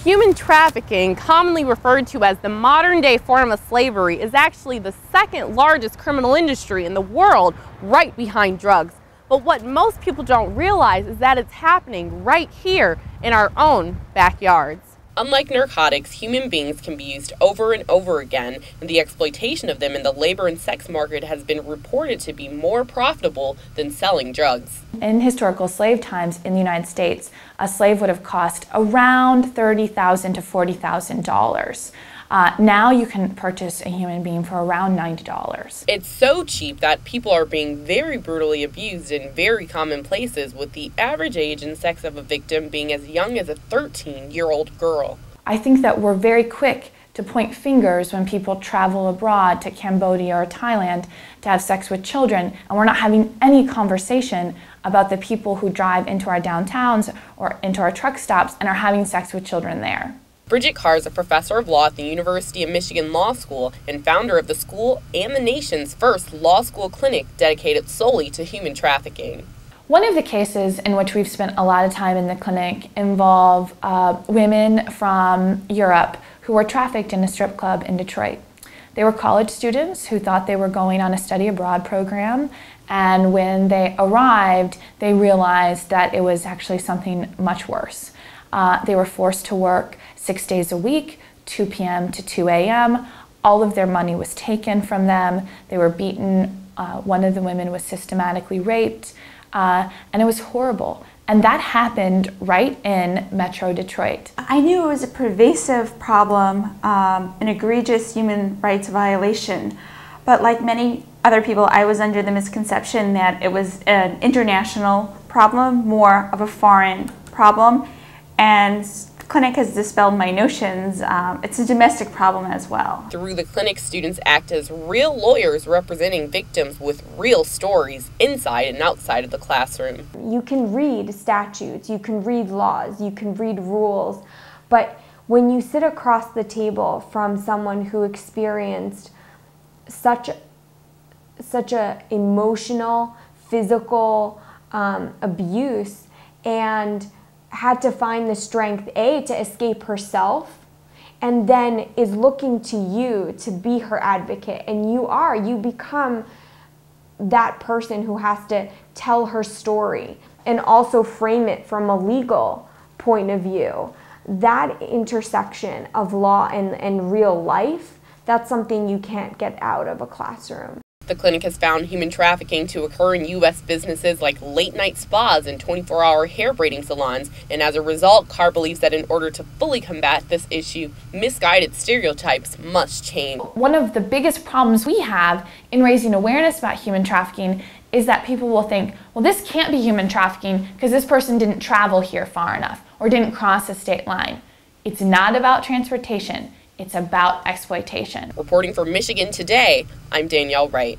Human trafficking, commonly referred to as the modern-day form of slavery, is actually the second largest criminal industry in the world, right behind drugs. But what most people don't realize is that it's happening right here in our own backyards. Unlike narcotics, human beings can be used over and over again, and the exploitation of them in the labor and sex market has been reported to be more profitable than selling drugs. In historical slave times in the United States, a slave would have cost around $30,000 to $40,000. Now you can purchase a human being for around $90. It's so cheap that people are being very brutally abused in very common places, with the average age and sex of a victim being as young as a 13-year-old girl. I think that we're very quick to point fingers when people travel abroad to Cambodia or Thailand to have sex with children, and we're not having any conversation about the people who drive into our downtowns or into our truck stops and are having sex with children there. Bridgette Carr is a professor of law at the University of Michigan Law School and founder of the school and the nation's first law school clinic dedicated solely to human trafficking. One of the cases in which we've spent a lot of time in the clinic involve women from Europe who were trafficked in a strip club in Detroit. They were college students who thought they were going on a study abroad program, and when they arrived, they realized that it was actually something much worse. They were forced to work 6 days a week, 2 p.m. to 2 a.m. All of their money was taken from them. They were beaten. One of the women was systematically raped, and it was horrible. And that happened right in Metro Detroit. I knew it was a pervasive problem, an egregious human rights violation. But like many other people, I was under the misconception that it was an international problem, more of a foreign problem. And the clinic has dispelled my notions. It's a domestic problem as well. Through the clinic, students act as real lawyers representing victims with real stories inside and outside of the classroom. You can read statutes, you can read laws, you can read rules, but when you sit across the table from someone who experienced such a emotional, physical abuse and had to find the strength, A, to escape herself, and then is looking to you to be her advocate, and you become that person who has to tell her story and also frame it from a legal point of view. That intersection of law and real life, that's something you can't get out of a classroom. The clinic has found human trafficking to occur in U.S. businesses like late-night spas and 24-hour hair braiding salons, and as a result, Carr believes that in order to fully combat this issue, misguided stereotypes must change. One of the biggest problems we have in raising awareness about human trafficking is that people will think, well, this can't be human trafficking because this person didn't travel here far enough or didn't cross a state line. It's not about transportation. It's about exploitation. Reporting for Michigan Today, I'm Danielle Wright.